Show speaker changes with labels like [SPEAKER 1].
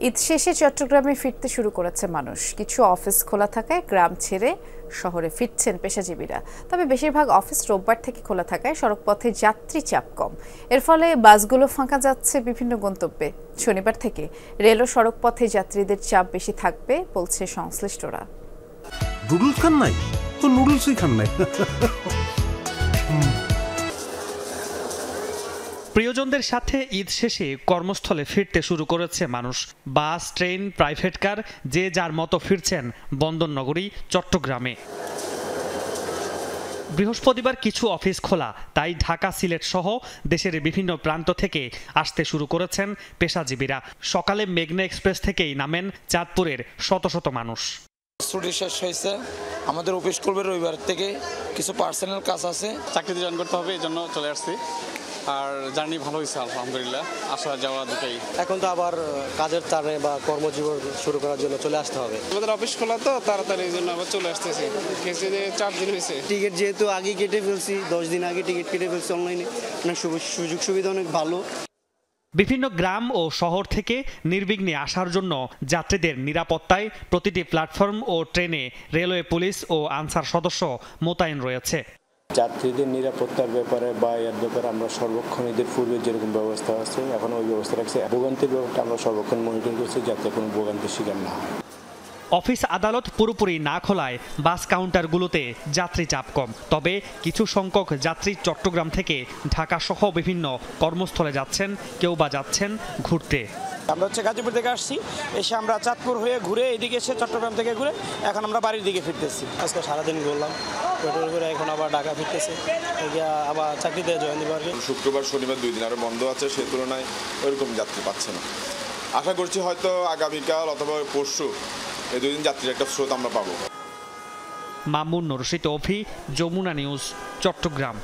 [SPEAKER 1] ঈদ শেষে চট্টগ্রামে ফিরতে শুরু করেছে মানুষ। কিছু অফিস খোলা থাকায় গ্রাম ছেড়ে শহরে ফিরছেন পেশাজীবীরা। তবে বেশিরভাগ অফিস রোববার থেকে খোলা থাকায় সড়কপথে যাত্রী চাপ কম। এর ফলে বাসগুলো ফাঁকা যাচ্ছে বিভিন্ন গন্তব্যে। শনিবার থেকে রেল ও সড়কপথে যাত্রীদের চাপ বেশি থাকবে বলছে সংশ্লিষ্টরা।
[SPEAKER 2] নুডলস খান নাই তো নুডলসই খান নাই।
[SPEAKER 3] প্রিয়জনদের সাথে ঈদ শেষে কর্মস্থলে ফিরতে শুরু করেছে মানুষ। বাস, ট্রেন, প্রাইভেট কার যে যার মতো ফিরছেন বন্দরনগরী চট্টগ্রামে। বৃহস্পতিবার কিছু অফিস খোলা, তাই ঢাকা, সিলেট সহ দেশের বিভিন্ন প্রান্ত থেকে আসতে শুরু করেছেন পেশাজীবীরা। সকালে মেঘনা এক্সপ্রেস থেকেই নামেন চাঁদপুরের শত শত মানুষ।
[SPEAKER 4] ছুটি শেষ হয়েছে, আমাদের অফিস করবে রবিবার থেকে, কিছু পার্সোনাল কাজ আছে,
[SPEAKER 5] চাকরিতে জয়েন করতে হবে, এই জন্য চলে আসছি। আর জার্নি ভালো হয়েছে আলহামদুলিল্লাহ, আসা যাওয়া দুটোই।
[SPEAKER 6] এখন তো আবার কাজের টানে বা কর্মজীবন শুরু করার জন্য চলে আসতে হবে।
[SPEAKER 5] আমাদের অফিস খোলা তো তাড়াতাড়ি, এই জন্য আবার চলে আসতেছি। 4 দিন হয়েছে।
[SPEAKER 6] টিকিট যেহেতু আগে কেটে ফেলছি, 10 দিন আগে টিকিট কেটে ফেলছি অনলাইনে, সুযোগ সুবিধা অনেক ভালো।
[SPEAKER 3] বিভিন্ন গ্রাম ও শহর থেকে নির্বিঘ্নে আসার জন্য যাত্রীদের নিরাপত্তায় প্রতিটি প্ল্যাটফর্ম ও ট্রেনে রেলওয়ে পুলিশ ও আনসার সদস্য মোতায়েন রয়েছে।
[SPEAKER 7] যাত্রীদের নিরাপত্তার ব্যাপারে বা এর ব্যাপারে আমরা সর্বক্ষণ ঈদের পূর্বে যেরকম ব্যবস্থা আছে এখন ওই ব্যবস্থা রাখছি। ভোগান্তির ব্যাপারটা আমরা সর্বক্ষণ মনিটর করছি যাতে কোনো ভোগান্তির শিকার না হয়।
[SPEAKER 3] অফিস আদালত পুরোপুরি না খোলায় বাস কাউন্টারগুলোতে যাত্রী চাপ কম। তবে কিছু সংখ্যক যাত্রী চট্টগ্রাম থেকে ঢাকা সহ বিভিন্ন কর্মস্থলে যাচ্ছেন, কেউ বা যাচ্ছেন ঘুরতে।
[SPEAKER 4] আমরা গাজীপুর থেকে আসছি, এসে আমরা চাঁদপুর হয়ে ঘুরে এদিকে এসে চট্টগ্রাম থেকে ঘুরে এখন আমরা বাড়ির দিকে ফিরতেছি।
[SPEAKER 6] আজকে সারাদিন ঘুরলাম, পেট্রোল করে এখন আবার ঢাকা ফিরতেছি, আবার চাকরিতে জয়েন দিতে পারবে।
[SPEAKER 8] শুক্রবার, শনিবার 2 দিন আরও বন্ধ আছে, সেই তুলনায় ওইরকম যাত্রী পাচ্ছে না। আশা করছি হয়তো আগামীকাল অথবা পরশু এই 2 দিন যাত্রীর একটা স্রোত আমরা পাবো।
[SPEAKER 3] মামুন রশিদ, অভি, যমুনা নিউজ, চট্টগ্রাম।